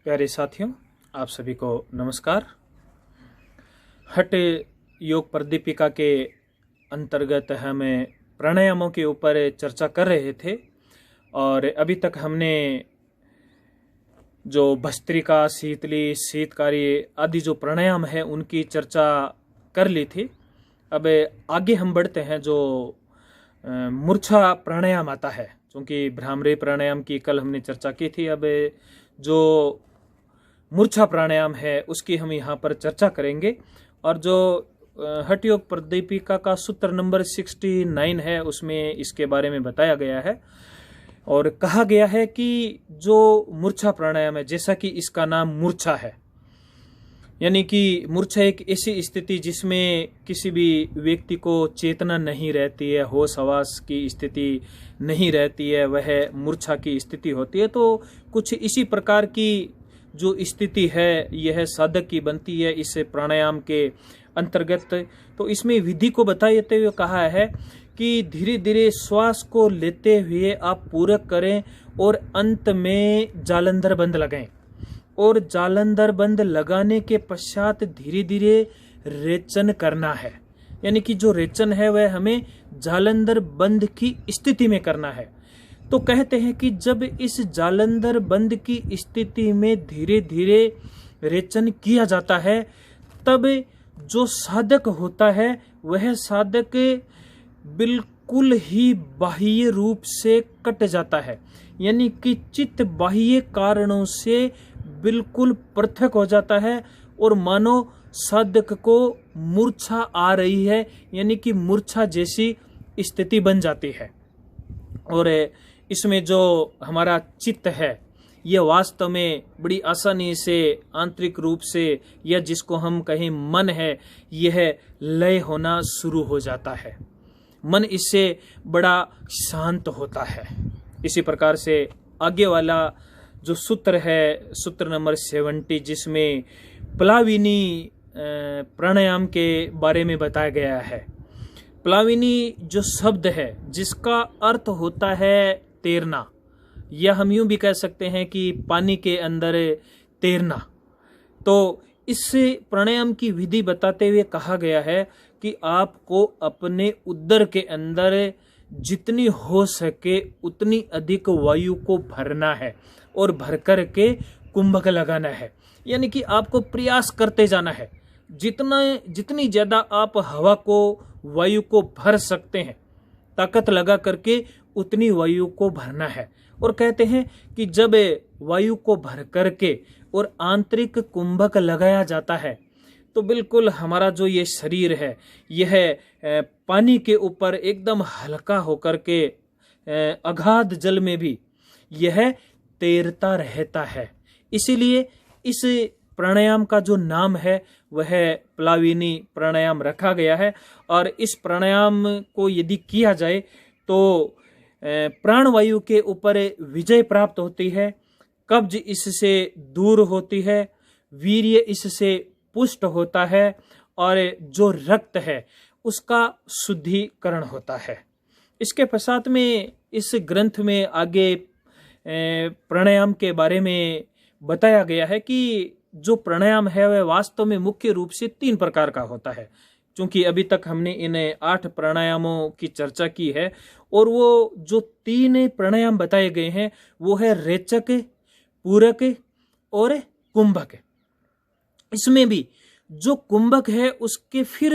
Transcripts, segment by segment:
प्यारे साथियों, आप सभी को नमस्कार। हठ योग प्रदीपिका के अंतर्गत हम प्राणायामों के ऊपर चर्चा कर रहे थे और अभी तक हमने जो भस्त्रिका, शीतली, शीतकारी आदि जो प्राणायाम है उनकी चर्चा कर ली थी। अब आगे हम बढ़ते हैं। जो मूर्छा प्राणायाम आता है, क्योंकि भ्रामरी प्राणायाम की कल हमने चर्चा की थी, अब जो मूर्छा प्राणायाम है उसकी हम यहाँ पर चर्चा करेंगे। और जो हठ योग प्रदीपिका का सूत्र नंबर 69 है उसमें इसके बारे में बताया गया है और कहा गया है कि जो मूर्छा प्राणायाम है, जैसा कि इसका नाम मूर्छा है, यानी कि मूर्छा एक ऐसी स्थिति जिसमें किसी भी व्यक्ति को चेतना नहीं रहती है, होश हवास की स्थिति नहीं रहती है, वह मूर्छा की स्थिति होती है। तो कुछ इसी प्रकार की जो स्थिति है यह साधक की बनती है इस प्राणायाम के अंतर्गत। तो इसमें विधि को बताते हुए कहा है कि धीरे धीरे श्वास को लेते हुए आप पूरक करें और अंत में जालंधर बंद लगाएं, और जालंधर बंद लगाने के पश्चात धीरे धीरे रेचन करना है। यानी कि जो रेचन है वह हमें जालंधर बंद की स्थिति में करना है। तो कहते हैं कि जब इस जालंधर बंद की स्थिति में धीरे धीरे रेचन किया जाता है, तब जो साधक होता है वह साधक बिल्कुल ही बाह्य रूप से कट जाता है, यानी कि चित्त बाह्य कारणों से बिल्कुल पृथक हो जाता है और मानो साधक को मूर्छा आ रही है, यानी कि मूर्छा जैसी स्थिति बन जाती है। और इसमें जो हमारा चित्त है यह वास्तव में बड़ी आसानी से आंतरिक रूप से, या जिसको हम कहें मन है, यह लय होना शुरू हो जाता है। मन इससे बड़ा शांत होता है। इसी प्रकार से आगे वाला जो सूत्र है, सूत्र नंबर 70, जिसमें प्लाविनी प्राणायाम के बारे में बताया गया है। प्लाविनी जो शब्द है जिसका अर्थ होता है तैरना, या हम यूं भी कह सकते हैं कि पानी के अंदर तैरना। तो इस प्राणायाम की विधि बताते हुए कहा गया है कि आपको अपने उदर के अंदर जितनी हो सके उतनी अधिक वायु को भरना है और भर कर के कुंभक लगाना है। यानी कि आपको प्रयास करते जाना है, जितनी ज्यादा आप हवा को, वायु को भर सकते हैं, ताकत लगा करके उतनी वायु को भरना है। और कहते हैं कि जब वायु को भर करके और आंतरिक कुंभक लगाया जाता है तो बिल्कुल हमारा जो ये शरीर है यह पानी के ऊपर एकदम हल्का होकर के अगाध जल में भी यह तैरता रहता है। इसीलिए इस प्राणायाम का जो नाम है वह प्लाविनी प्राणायाम रखा गया है। और इस प्राणायाम को यदि किया जाए तो प्राणवायु के ऊपर विजय प्राप्त होती है, कब्ज इससे दूर होती है, वीर्य इससे पुष्ट होता है और जो रक्त है उसका शुद्धिकरण होता है। इसके पश्चात में इस ग्रंथ में आगे प्राणायाम के बारे में बताया गया है कि जो प्राणायाम है वह वास्तव में मुख्य रूप से 3 प्रकार का होता है। क्योंकि अभी तक हमने इन 8 प्राणायामों की चर्चा की है और वो जो 3 प्राणायाम बताए गए हैं वो है रेचक, पूरक और कुंभक। इसमें भी जो कुंभक है उसके फिर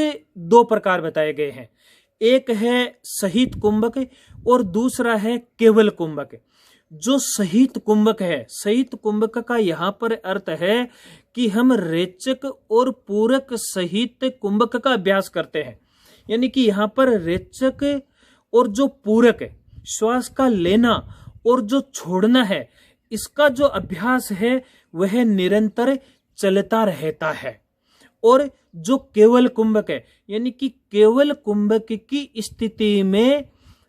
2 प्रकार बताए गए हैं। एक है सहित कुंभक और दूसरा है केवल कुंभक। जो सहित कुंभक है, सहित कुंभक का यहाँ पर अर्थ है कि हम रेचक और पूरक सहित कुंभक का अभ्यास करते हैं। यानी कि यहाँ पर रेचक और जो पूरक है, श्वास का लेना और जो छोड़ना है, इसका जो अभ्यास है वह निरंतर चलता रहता है। और जो केवल कुंभक है, यानी कि केवल कुंभक की स्थिति में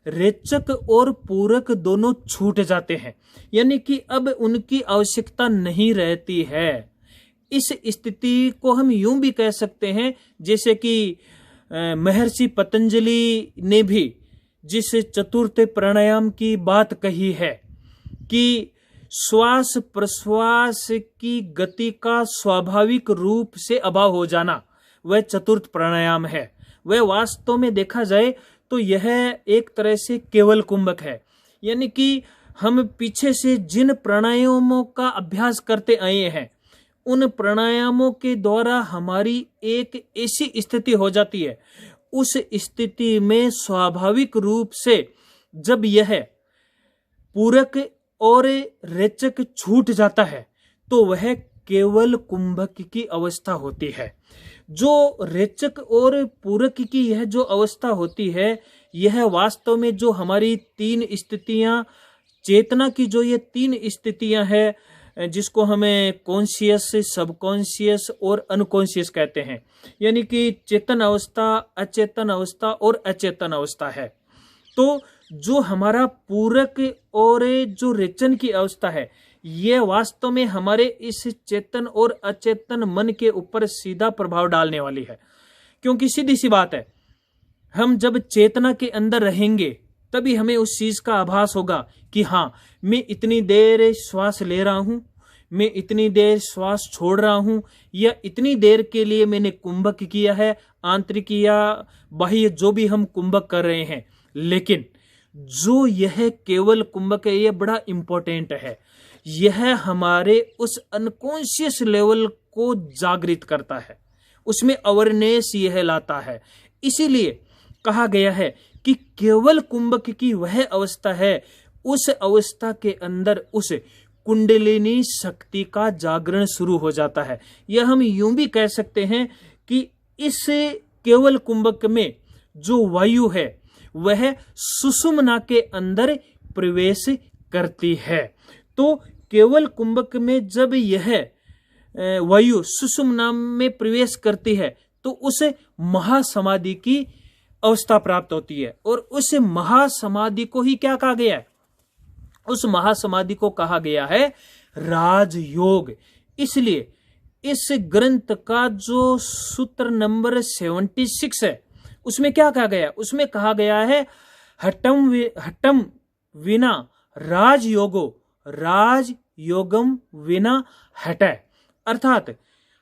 रेचक और पूरक दोनों छूट जाते हैं, यानी कि अब उनकी आवश्यकता नहीं रहती है। इस स्थिति को हम यूं भी कह सकते हैं जैसे कि महर्षि पतंजलि ने भी जिस चतुर्थ प्राणायाम की बात कही है कि श्वास प्रश्वास की गति का स्वाभाविक रूप से अभाव हो जाना, वह चतुर्थ प्राणायाम है। वह वास्तव में देखा जाए तो यह एक तरह से केवल कुंभक है। यानी कि हम पीछे से जिन प्राणायामों का अभ्यास करते आए हैं, उन प्राणायामों के द्वारा हमारी एक ऐसी स्थिति हो जाती है, उस स्थिति में स्वाभाविक रूप से जब यह पूरक और रेचक छूट जाता है तो वह केवल कुंभक की अवस्था होती है। जो रेचक और पूरक की यह जो अवस्था होती है, यह वास्तव में जो हमारी तीन स्थितियां, चेतना की जो ये तीन स्थितियां हैं, जिसको हमें कॉन्शियस, सबकॉन्शियस और अनकॉन्शियस कहते हैं, यानी कि चेतन अवस्था, अचेतन अवस्था और अचेतन अवस्था है। तो जो हमारा पूरक और जो रेचन की अवस्था है, ये वास्तव में हमारे इस चेतन और अचेतन मन के ऊपर सीधा प्रभाव डालने वाली है। क्योंकि सीधी सी बात है, हम जब चेतना के अंदर रहेंगे तभी हमें उस चीज का आभास होगा कि हाँ, मैं इतनी देर श्वास ले रहा हूं, मैं इतनी देर श्वास छोड़ रहा हूं, या इतनी देर के लिए मैंने कुंभक किया है, आंतरिक या बाह्य जो भी हम कुंभक कर रहे हैं। लेकिन जो यह केवल कुंभक है, यह बड़ा इंपॉर्टेंट है। यह हमारे उस अनकॉन्शियस लेवल को जागृत करता है, उसमें अवेयरनेस यह लाता है। इसीलिए कहा गया है कि केवल कुंभक की वह अवस्था है, उस अवस्था के अंदर उस कुंडलिनी शक्ति का जागरण शुरू हो जाता है। यह हम यूं भी कह सकते हैं कि इस केवल कुंभक में जो वायु है वह सुषुम्ना के अंदर प्रवेश करती है। तो केवल कुंभक में जब यह वायु सुषुम्ना में प्रवेश करती है तो उसे महासमाधि की अवस्था प्राप्त होती है। और उस महासमाधि को ही क्या कहा गया है? उस महासमाधि को कहा गया है राजयोग। इसलिए इस ग्रंथ का जो सूत्र नंबर 76 है, उसमें क्या कहा गया? उसमें कहा गया है हठम विना राजयोगो राजयोगम विना हट। अर्थात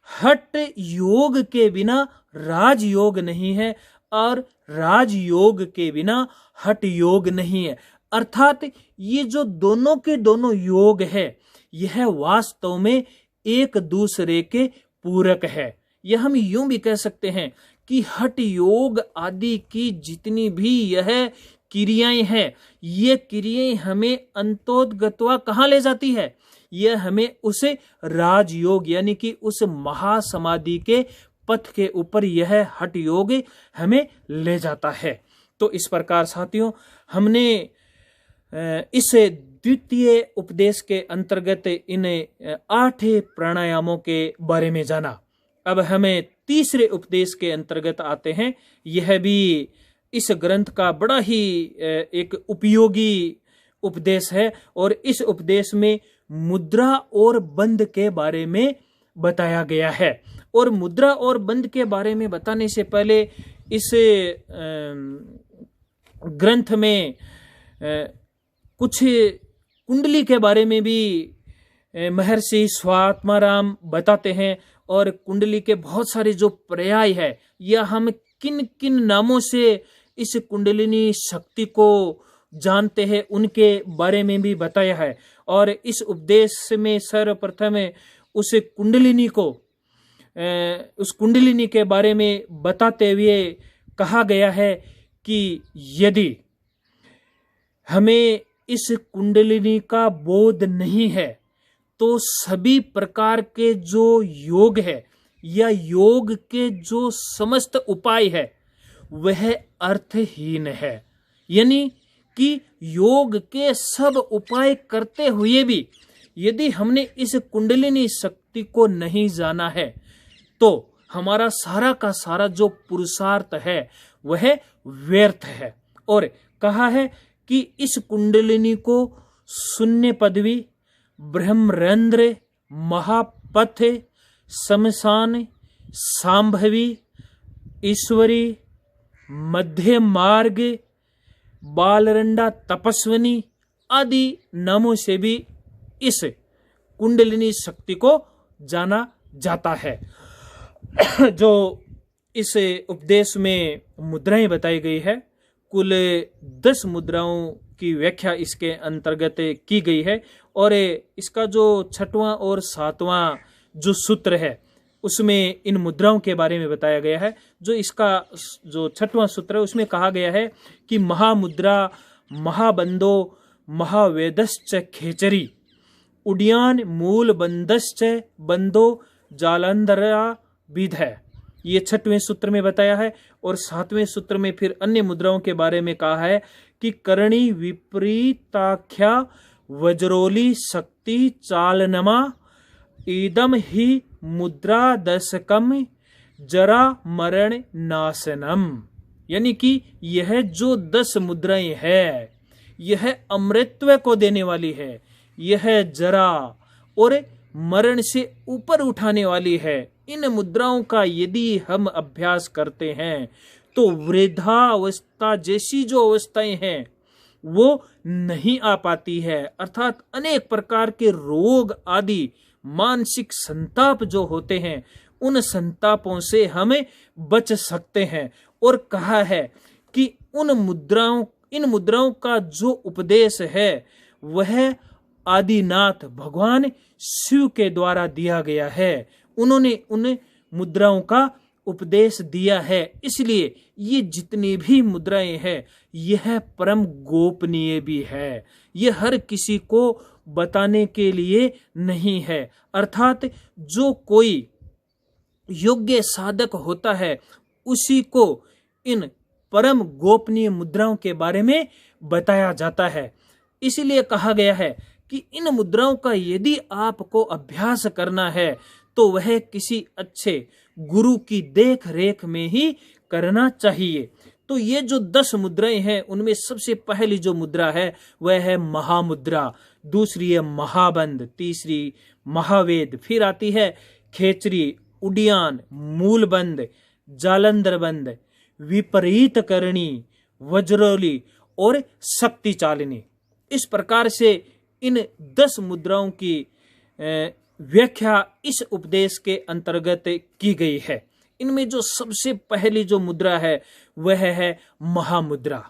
हट योग के बिना राजयोग नहीं है और राजयोग के बिना हट योग नहीं है। अर्थात ये जो दोनों के दोनों योग है, यह वास्तव में एक दूसरे के पूरक है। यह हम यूं भी कह सकते हैं कि हठ योग आदि की जितनी भी यह क्रियाएं हैं, ये क्रियाएं हमें अंतोदगत्वा कहाँ ले जाती है? यह हमें उसे राजयोग यानी कि उस महासमाधि के पथ के ऊपर यह हठ योग हमें ले जाता है। तो इस प्रकार साथियों, हमने इस द्वितीय उपदेश के अंतर्गत इन 8 प्राणायामों के बारे में जाना। अब हमें तीसरे उपदेश के अंतर्गत आते हैं। यह भी इस ग्रंथ का बड़ा ही एक उपयोगी उपदेश है और इस उपदेश में मुद्रा और बंध के बारे में बताया गया है। और मुद्रा और बंध के बारे में बताने से पहले इस ग्रंथ में कुछ कुंडली के बारे में भी महर्षि स्वात्माराम बताते हैं। और कुंडली के बहुत सारे जो पर्याय है, या हम किन किन नामों से इस कुंडलिनी शक्ति को जानते हैं, उनके बारे में भी बताया है। और इस उपदेश में सर्वप्रथम उस कुंडलिनी के बारे में बताते हुए कहा गया है कि यदि हमें इस कुंडलिनी का बोध नहीं है तो सभी प्रकार के जो योग है या योग के जो समस्त उपाय है वह अर्थहीन है। यानी कि योग के सब उपाय करते हुए भी यदि हमने इस कुंडलिनी शक्ति को नहीं जाना है तो हमारा सारा का सारा जो पुरुषार्थ है वह व्यर्थ है। और कहा है कि इस कुंडलिनी को शून्य पदवी, ब्रह्मरंध्र, महापथ, शमशान, सांभवी, ईश्वरी, मध्य मार्ग, बालरंडा, तपस्विनी आदि नामों से भी इस कुंडलिनी शक्ति को जाना जाता है। जो इस उपदेश में मुद्राएं बताई गई है, कुल 10 मुद्राओं की व्याख्या इसके अंतर्गत की गई है। और इसका जो 6वां और 7वां जो सूत्र है उसमें इन मुद्राओं के बारे में बताया गया है। जो इसका जो 6वां सूत्र है उसमें कहा गया है कि महामुद्रा महाबंदो महावेदश्च खेचरी उड्यान मूल बंदश्च बंदो जालंधरा विध है। ये 6वें सूत्र में बताया है। और 7वें सूत्र में फिर अन्य मुद्राओं के बारे में कहा है कि करणी विपरीताख्या वज्रोली शक्ति चालनमा इदम ही मुद्रा दशकम जरा मरण नाशनम। यानी कि यह जो 10 मुद्राएं है यह अमृतत्व को देने वाली है, यह जरा और मरण से ऊपर उठाने वाली है। इन मुद्राओं का यदि हम अभ्यास करते हैं तो वृद्धावस्था जैसी जो अवस्थाएं हैं वो नहीं आ पाती है। अर्थात अनेक प्रकार के रोग आदि मानसिक संताप जो होते हैं उन संतापों से हमें बच सकते हैं। और कहा है कि इन मुद्राओं का जो उपदेश है वह आदिनाथ भगवान शिव के द्वारा दिया गया है। उन्होंने उन मुद्राओं का उपदेश दिया है, इसलिए ये जितनी भी मुद्राएं हैं यह परम गोपनीय भी है। यह हर किसी को बताने के लिए नहीं है। अर्थात जो कोई योग्य साधक होता है उसी को इन परम गोपनीय मुद्राओं के बारे में बताया जाता है। इसलिए कहा गया है कि इन मुद्राओं का यदि आपको अभ्यास करना है तो वह किसी अच्छे गुरु की देख रेख में ही करना चाहिए। तो ये जो 10 मुद्राएं हैं उनमें सबसे पहली जो मुद्रा है वह है महामुद्रा, दूसरी है महाबंद, तीसरी महावेद, फिर आती है खेचरी, उडियान, मूलबंद, जालंधर बंद, विपरीत करणी, वज्रोली और शक्ति चालिनी। इस प्रकार से इन 10 मुद्राओं की व्याख्या इस उपदेश के अंतर्गत की गई है। इनमें जो सबसे पहली जो मुद्रा है वह है महामुद्रा।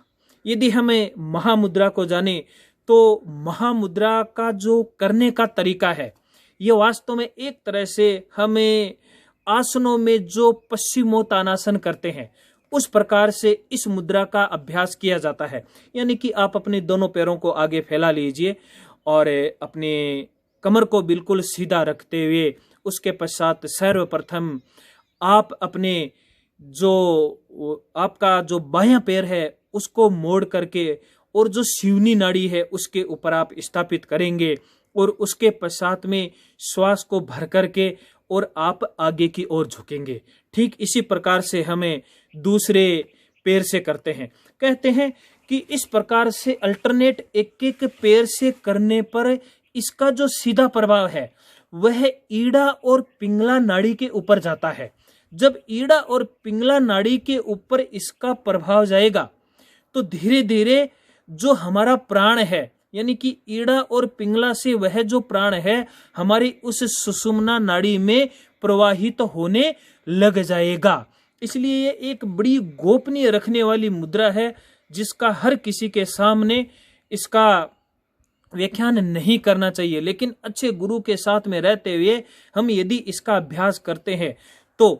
यदि हमें महामुद्रा को जाने तो महामुद्रा का जो करने का तरीका है यह वास्तव में एक तरह से हमें आसनों में जो पश्चिमोत्तानासन करते हैं उस प्रकार से इस मुद्रा का अभ्यास किया जाता है। यानी कि आप अपने दोनों पैरों को आगे फैला लीजिए और अपने कमर को बिल्कुल सीधा रखते हुए उसके पश्चात सर्वप्रथम आप अपने जो आपका जो बायां पैर है उसको मोड़ करके और जो शिवनी नाड़ी है उसके ऊपर आप स्थापित करेंगे और उसके पश्चात में श्वास को भर करके और आप आगे की ओर झुकेंगे। ठीक इसी प्रकार से हमें दूसरे पैर से करते हैं। कहते हैं कि इस प्रकार से अल्टरनेट एक एक पैर से करने पर इसका जो सीधा प्रभाव है वह ईड़ा और पिंगला नाड़ी के ऊपर जाता है। जब ईड़ा और पिंगला नाड़ी के ऊपर इसका प्रभाव जाएगा तो धीरे धीरे जो हमारा प्राण है यानी कि ईड़ा और पिंगला से वह जो प्राण है हमारी उस सुषुम्ना नाड़ी में प्रवाहित होने लग जाएगा। इसलिए ये एक बड़ी गोपनीय रखने वाली मुद्रा है जिसका हर किसी के सामने इसका व्याख्यान नहीं करना चाहिए। लेकिन अच्छे गुरु के साथ में रहते हुए हम यदि इसका अभ्यास करते हैं तो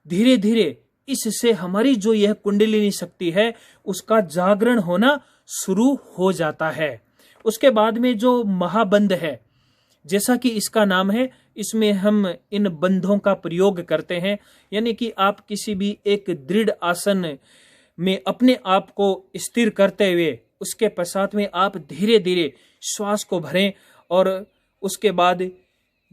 धीरे धीरे इससे हमारी जो यह कुंडलिनी शक्ति है उसका जागरण होना शुरू हो जाता है। उसके बाद में जो महाबंध है जैसा कि इसका नाम है इसमें हम इन बंधों का प्रयोग करते हैं। यानी कि आप किसी भी एक दृढ़ आसन में अपने आप को स्थिर करते हुए उसके पश्चात में आप धीरे धीरे श्वास को भरें और उसके बाद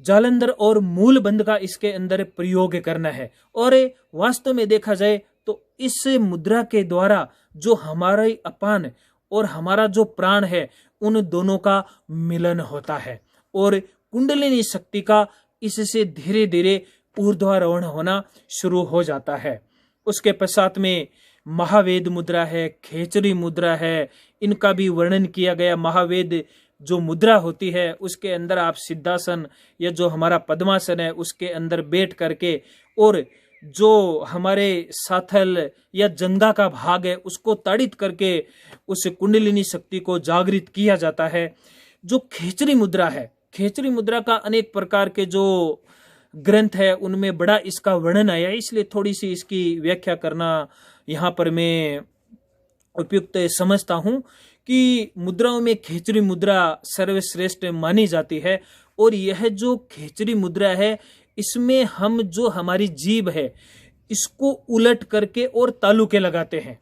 जालंधर और मूल बंध का इसके अंदर प्रयोग करना है। और वास्तव में देखा जाए तो इस मुद्रा के द्वारा जो हमारा अपान और हमारा जो प्राण है उन दोनों का मिलन होता है और कुंडलिनी शक्ति का इससे धीरे धीरे ऊर्ध्वारोहण होना शुरू हो जाता है। उसके पश्चात में महावेद मुद्रा है, खेचरी मुद्रा है, इनका भी वर्णन किया गया। महावेद जो मुद्रा होती है उसके अंदर आप सिद्धासन या जो हमारा पद्मासन है उसके अंदर बैठ करके, और जो हमारे साथल या जंघा का भाग है उसको ताड़ित करके उस कुंडलिनी शक्ति को जागृत किया जाता है। जो खेचरी मुद्रा है, खेचरी मुद्रा का अनेक प्रकार के जो ग्रंथ है उनमें बड़ा इसका वर्णन आया, इसलिए थोड़ी सी इसकी व्याख्या करना यहाँ पर मैं उपयुक्त समझता हूँ कि मुद्राओं में खेचरी मुद्रा सर्वश्रेष्ठ मानी जाती है। और यह जो खेचरी मुद्रा है इसमें हम जो हमारी जीभ है इसको उलट करके और तालुके लगाते हैं।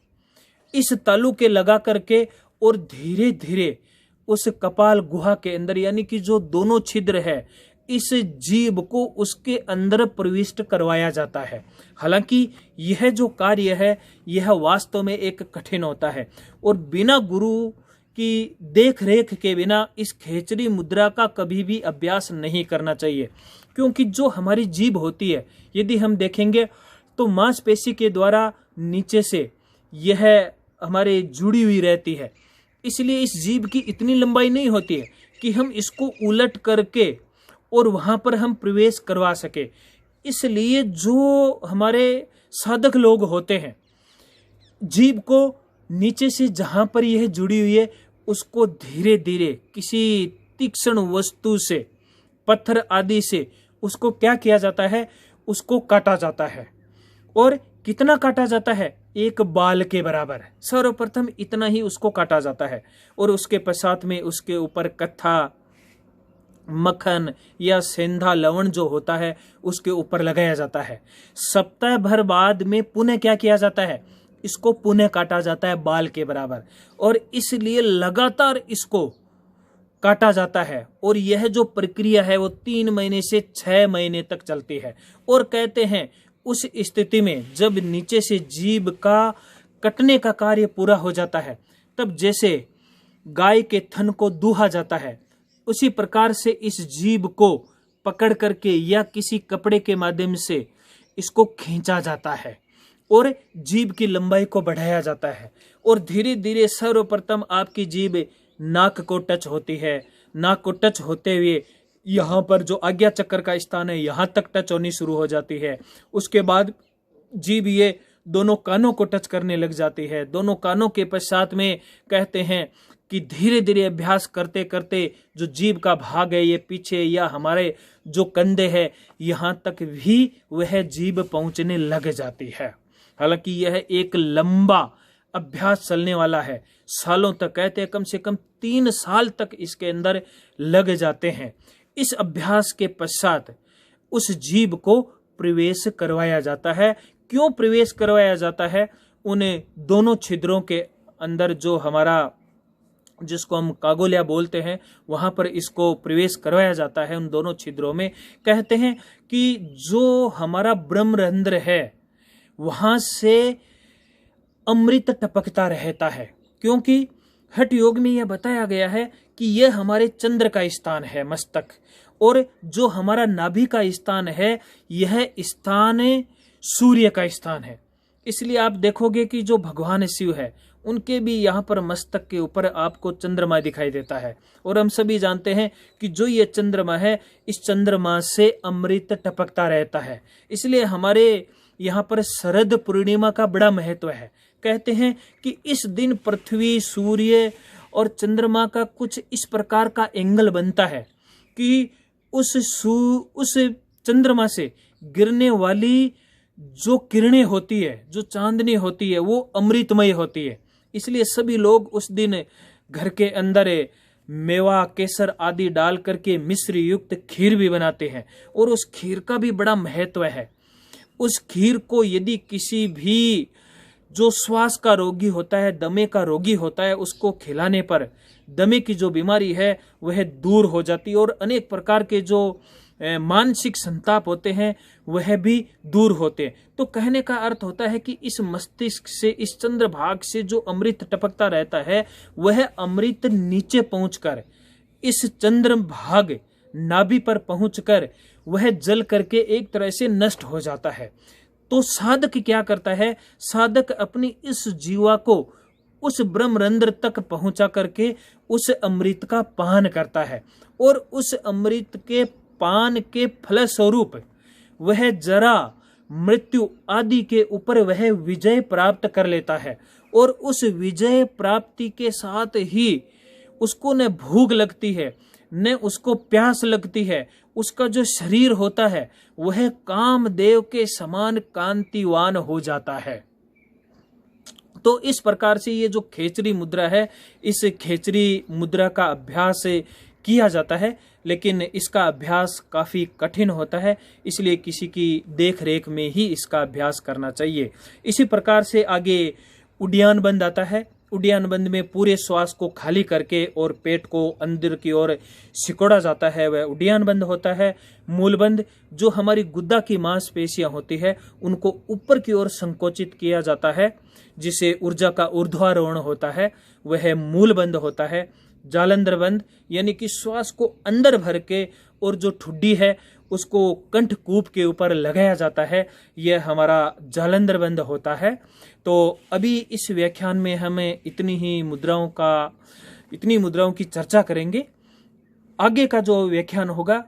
इस तालुके लगा करके और धीरे धीरे उस कपाल गुहा के अंदर, यानी कि जो दोनों छिद्र है, इस जीभ को उसके अंदर प्रविष्ट करवाया जाता है। हालांकि यह जो कार्य है यह वास्तव में एक कठिन होता है और बिना गुरु की देख रेख के बिना इस खेचरी मुद्रा का कभी भी अभ्यास नहीं करना चाहिए। क्योंकि जो हमारी जीभ होती है, यदि हम देखेंगे तो मांसपेशी के द्वारा नीचे से यह हमारे जुड़ी हुई रहती है, इसलिए इस जीभ की इतनी लंबाई नहीं होती है कि हम इसको उलट करके और वहां पर हम प्रवेश करवा सके। इसलिए जो हमारे साधक लोग होते हैं, जीभ को नीचे से जहां पर यह जुड़ी हुई है उसको धीरे धीरे किसी तीक्ष्ण वस्तु से, पत्थर आदि से उसको क्या किया जाता है, उसको काटा जाता है। और कितना काटा जाता है, एक बाल के बराबर। सर्वप्रथम इतना ही उसको काटा जाता है और उसके पश्चात में उसके ऊपर कत्था, मक्खन या सेंधा लवण जो होता है उसके ऊपर लगाया जाता है। सप्ताह भर बाद में पुनः क्या किया जाता है, इसको पुनः काटा जाता है बाल के बराबर, और इसलिए लगातार इसको काटा जाता है। और यह जो प्रक्रिया है वो 3 महीने से 6 महीने तक चलती है। और कहते हैं उस स्थिति में जब नीचे से जीभ का कटने का कार्य पूरा हो जाता है, तब जैसे गाय के थन को दूहा जाता है, उसी प्रकार से इस जीभ को पकड़ करके या किसी कपड़े के माध्यम से इसको खींचा जाता है और जीभ की लंबाई को बढ़ाया जाता है। और धीरे धीरे सर्वप्रथम आपकी जीभ नाक को टच होती है। नाक को टच होते हुए यहाँ पर जो आज्ञा चक्र का स्थान है यहाँ तक टच होनी शुरू हो जाती है। उसके बाद जीभ ये दोनों कानों को टच करने लग जाती है। दोनों कानों के पश्चात में कहते हैं कि धीरे धीरे अभ्यास करते करते जो जीभ का भाग है ये पीछे या हमारे जो कंधे है यहाँ तक भी वह जीभ पहुँचने लग जाती है। हालांकि यह एक लंबा अभ्यास चलने वाला है, सालों तक, कहते हैं कम से कम 3 साल तक इसके अंदर लग जाते हैं। इस अभ्यास के पश्चात उस जीभ को प्रवेश करवाया जाता है। क्यों प्रवेश करवाया जाता है, उन्हें दोनों छिद्रों के अंदर जो हमारा, जिसको हम कागोलिया बोलते हैं, वहां पर इसको प्रवेश करवाया जाता है। उन दोनों छिद्रों में कहते हैं कि जो हमारा ब्रह्मरंध्र है वहां से अमृत टपकता रहता है। क्योंकि हठ योग में यह बताया गया है कि यह हमारे चंद्र का स्थान है, मस्तक, और जो हमारा नाभि का स्थान है यह स्थान सूर्य का स्थान है। इसलिए आप देखोगे कि जो भगवान शिव है उनके भी यहाँ पर मस्तक के ऊपर आपको चंद्रमा दिखाई देता है। और हम सभी जानते हैं कि जो ये चंद्रमा है, इस चंद्रमा से अमृत टपकता रहता है। इसलिए हमारे यहाँ पर शरद पूर्णिमा का बड़ा महत्व है। कहते हैं कि इस दिन पृथ्वी, सूर्य और चंद्रमा का कुछ इस प्रकार का एंगल बनता है कि उस चंद्रमा से गिरने वाली जो किरणें होती है, जो चांदनी होती है, वो अमृतमय होती है। इसलिए सभी लोग उस दिन घर के अंदर मेवा, केसर आदि डाल करके मिश्री युक्त खीर भी बनाते हैं और उस खीर का भी बड़ा महत्व है। उस खीर को यदि किसी भी जो श्वास का रोगी होता है, दमे का रोगी होता है, उसको खिलाने पर दमे की जो बीमारी है वह दूर हो जाती है और अनेक प्रकार के जो मानसिक संताप होते हैं वह भी दूर होते हैं। तो कहने का अर्थ होता है कि इस मस्तिष्क से, इस चंद्र भाग से जो अमृत टपकता रहता है वह अमृत नीचे पहुंचकर इस चंद्र भाग नाभि पर पहुंचकर वह जल करके एक तरह से नष्ट हो जाता है। तो साधक क्या करता है, साधक अपनी इस जीवा को उस ब्रह्मरंध्र तक पहुंचा करके उस अमृत का पान करता है, और उस अमृत के पान के फलस्वरूप वह जरा मृत्यु आदि के ऊपर वह विजय प्राप्त कर लेता है। और उस विजय प्राप्ति के साथ ही उसको न भूख लगती है, न उसको प्यास लगती है। उसका जो शरीर होता है वह कामदेव के समान कांतिवान हो जाता है। तो इस प्रकार से ये जो खेचरी मुद्रा है, इस खेचरी मुद्रा का अभ्यास किया जाता है, लेकिन इसका अभ्यास काफ़ी कठिन होता है, इसलिए किसी की देख रेख में ही इसका अभ्यास करना चाहिए। इसी प्रकार से आगे उड्डयन बंद आता है। उड्डयन बंद में पूरे श्वास को खाली करके और पेट को अंदर की ओर सिकोड़ा जाता है, वह उड्डयन बंद होता है। मूल बंद, जो हमारी गुद्दा की मांसपेशियां होती है उनको ऊपर की ओर संकोचित किया जाता है, जिसे ऊर्जा का ऊर्ध्वारोहण होता है, वह मूल बंद होता है। जालंधर बंद, यानी कि श्वास को अंदर भर के और जो ठुड्डी है उसको कंठकूप के ऊपर लगाया जाता है, यह हमारा जालंधर बंद होता है। तो अभी इस व्याख्यान में हमें इतनी मुद्राओं की चर्चा करेंगे। आगे का जो व्याख्यान होगा,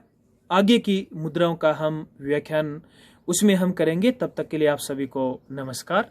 आगे की मुद्राओं का हम व्याख्यान उसमें हम करेंगे। तब तक के लिए आप सभी को नमस्कार।